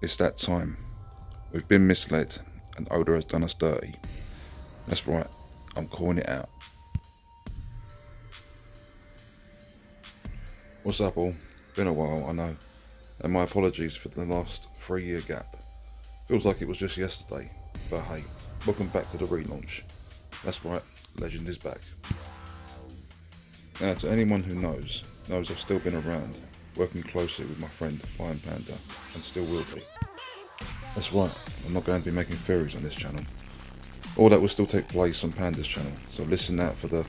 It's that time. We've been misled, and Oda has done us dirty. That's right, I'm calling it out. What's up, all? Been a while, I know, and my apologies for the last 3-year gap. Feels like it was just yesterday, but hey, welcome back to the relaunch. That's right, Legend is back. Now, to anyone who knows I've still been around, working closely with my friend Flying Panda, and still will be. That's right, I'm not going to be making theories on this channel. All that will still take place on Panda's channel, so listen out for the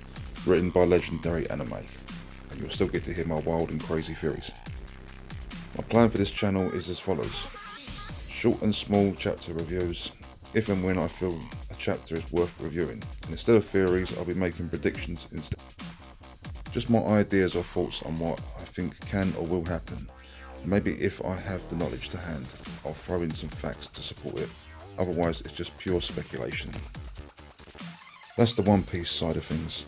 written by legendary anime, and you'll still get to hear my wild and crazy theories. My plan for this channel is as follows: short and small chapter reviews, if and when I feel a chapter is worth reviewing, and instead of theories I'll be making predictions instead. Just my ideas or thoughts on what I think can or will happen. Maybe if I have the knowledge to hand, I'll throw in some facts to support it. Otherwise, it's just pure speculation. That's the One Piece side of things.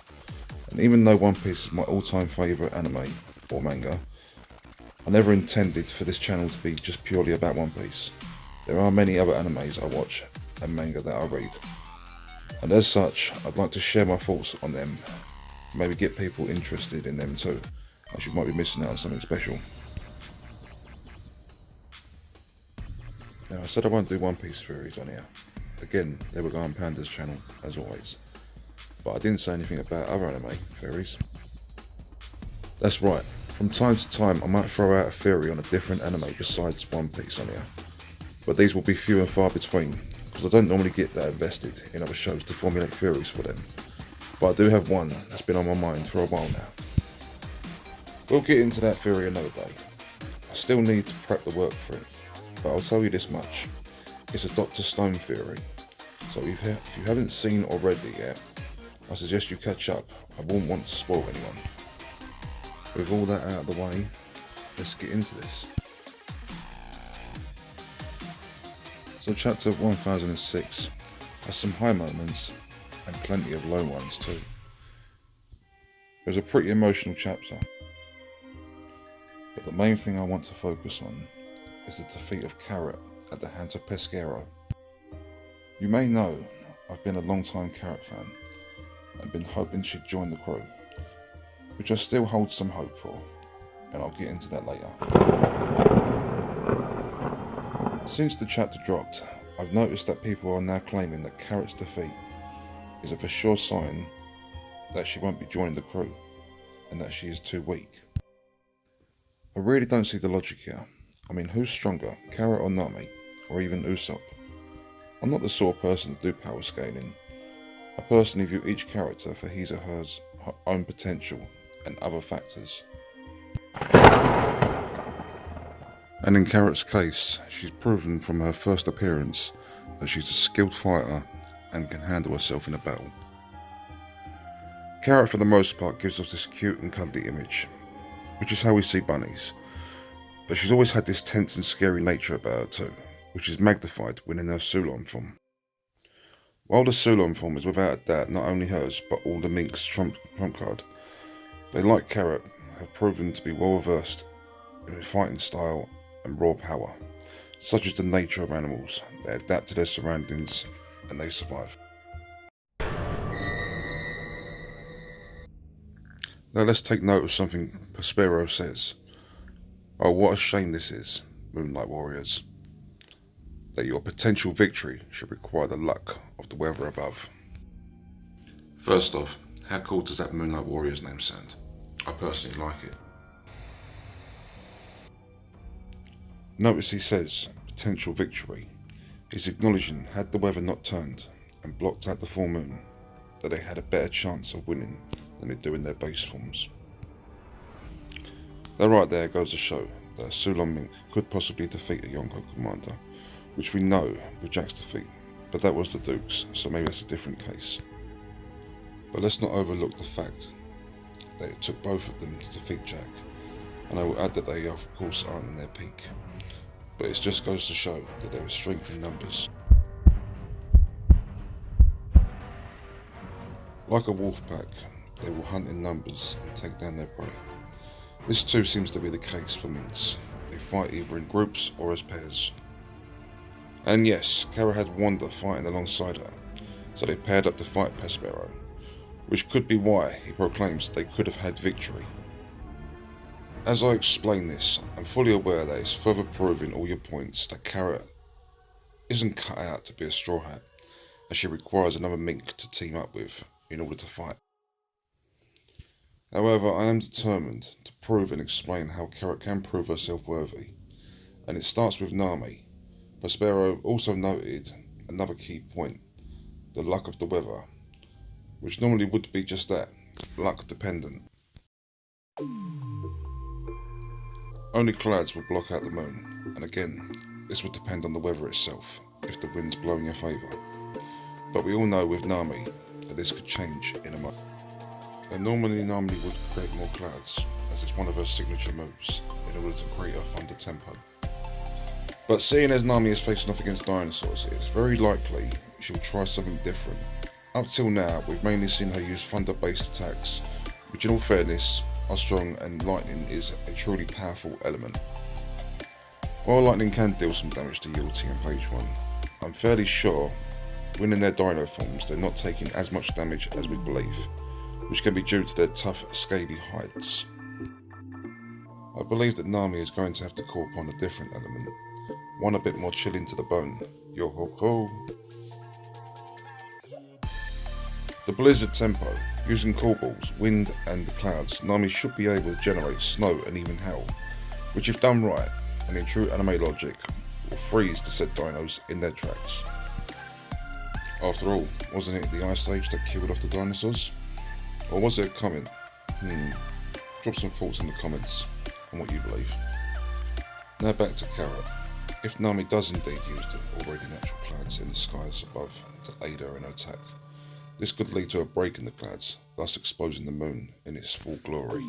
And even though One Piece is my all-time favourite anime, or manga, I never intended for this channel to be just purely about One Piece. There are many other animes I watch and manga that I read. And as such, I'd like to share my thoughts on them. Maybe get people interested in them too, as you might be missing out on something special. Now, I said I won't do One Piece theories on here. Again, they will go on Panda's channel, as always. But I didn't say anything about other anime theories. That's right, from time to time I might throw out a theory on a different anime besides One Piece on here. But these will be few and far between, because I don't normally get that invested in other shows to formulate theories for them. But I do have one that's been on my mind for a while now. We'll get into that theory another day. I still need to prep the work for it. But I'll tell you this much, it's a Dr. Stone theory, so if you haven't seen or read it yet, I suggest you catch up. I wouldn't want to spoil anyone. With all that out of the way, let's get into this. So chapter 1006 has some high moments and plenty of low ones too. It was a pretty emotional chapter, but the main thing I want to focus on is the defeat of Carrot at the hands of Pesquero. You may know I've been a long-time Carrot fan and been hoping she'd join the crew, which I still hold some hope for, and I'll get into that later. Since the chapter dropped, I've noticed that people are now claiming that Carrot's defeat is a for sure sign that she won't be joining the crew, and that she is too weak. I really don't see the logic here. I mean, who's stronger, Carrot or Nami, or even Usopp? I'm not the sort of person to do power scaling. I personally view each character for his or her own potential and other factors. And in Carrot's case, she's proven from her first appearance that she's a skilled fighter and can handle herself in a battle. Carrot for the most part gives us this cute and cuddly image, which is how we see bunnies. But she's always had this tense and scary nature about her too, which is magnified when in her Sulon form. While the Sulon form is without a doubt not only hers but all the Mink's trump card, they, like Carrot, have proven to be well versed in fighting style and raw power. Such is the nature of animals, they adapt to their surroundings and they survive. Now let's take note of something Prospero says. Oh, what a shame this is, Moonlight Warriors, that your potential victory should require the luck of the weather above. First off, how cool does that Moonlight Warriors name sound? I personally like it. Notice he says, potential victory. He's acknowledging, had the weather not turned and blocked out the full moon, that they had a better chance of winning than they do in their base forms. That right there goes to show that a Sulon Mink could possibly defeat a Yonko commander, which we know with Jack's defeat, but that was the Duke's, so maybe that's a different case. But let's not overlook the fact that it took both of them to defeat Jack, and I will add that they of course aren't in their peak, but it just goes to show that there is strength in numbers. Like a wolf pack, they will hunt in numbers and take down their prey. This too seems to be the case for minks. They fight either in groups or as pairs. And yes, Kara had Wanda fighting alongside her, so they paired up to fight Prospero, which could be why he proclaims they could have had victory. As I explain this, I'm fully aware that it's further proving all your points that Kara isn't cut out to be a straw hat, as she requires another mink to team up with in order to fight. However, I am determined to prove and explain how Kara can prove herself worthy, and it starts with Nami. Prospero also noted another key point, the luck of the weather, which normally would be just that, luck dependent. Only clouds will block out the moon, and again, this would depend on the weather itself, if the wind's blowing in your favour. But we all know with Nami that this could change in a moment. And normally Nami would create more clouds, as it's one of her signature moves, in order to create a thunder tempo. But seeing as Nami is facing off against dinosaurs, it's very likely she'll try something different. Up till now, we've mainly seen her use thunder-based attacks, which in all fairness are strong, and lightning is a truly powerful element. While lightning can deal some damage to Yulti and Page 1, I'm fairly sure when in their dino forms they're not taking as much damage as we believe, which can be due to their tough, scaly hides. I believe that Nami is going to have to call upon a different element, one a bit more chilling to the bone. Yo ho ho! The blizzard tempo. Using cool balls, wind and the clouds, Nami should be able to generate snow and even hail, which if done right, and in true anime logic, will freeze the said dinos in their tracks. After all, wasn't it the Ice Age that killed off the dinosaurs? Or was it a comment? Drop some thoughts in the comments on what you believe. Now back to Kara. If Nami does indeed use the already natural clouds in the skies above to aid her in her attack, this could lead to a break in the clouds, thus exposing the moon in its full glory.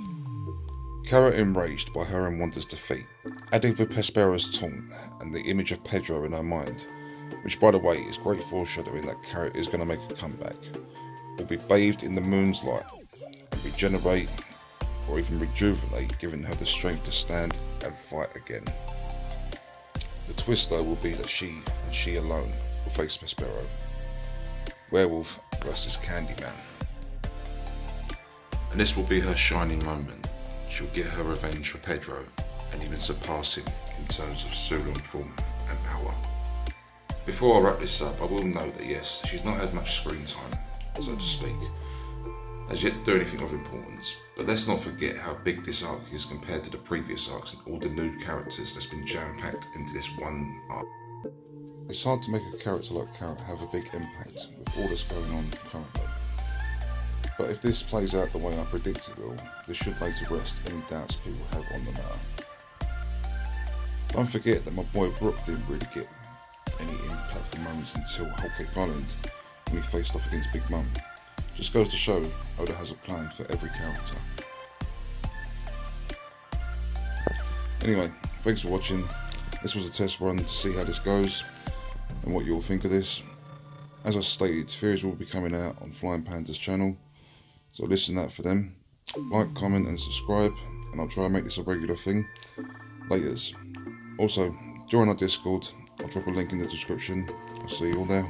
Kara, enraged by her and Wanda's defeat, added with Prospero's taunt and the image of Pedro in her mind, which by the way is great foreshadowing that Kara is going to make a comeback, will be bathed in the moon's light and regenerate or even rejuvenate, giving her the strength to stand and fight again. The twist though will be that she and she alone will face Prospero. Werewolf versus Candyman. And this will be her shining moment. She'll get her revenge for Pedro and even surpass him in terms of Sulon form and power. Before I wrap this up, I will note that yes, she's not had much screen time, so to speak, as yet to do anything of importance, but let's not forget how big this arc is compared to the previous arcs and all the new characters that's been jam-packed into this one arc. It's hard to make a character like Kara have a big impact with all that's going on currently. But if this plays out the way I predict it will, this should lay to rest any doubts people have on the matter. Don't forget that my boy Brook didn't really get any impactful moments until Whole Cake Island when he faced off against Big Mum. Just goes to show Oda has a plan for every character. Anyway, thanks for watching. This was a test run to see how this goes and what you'll think of this. As I stated, theories will be coming out on Flying Panda's channel, so listen out for them. Like, comment and subscribe, and I'll try and make this a regular thing. Laters. Also, join our Discord. I'll drop a link in the description. I'll see you all there.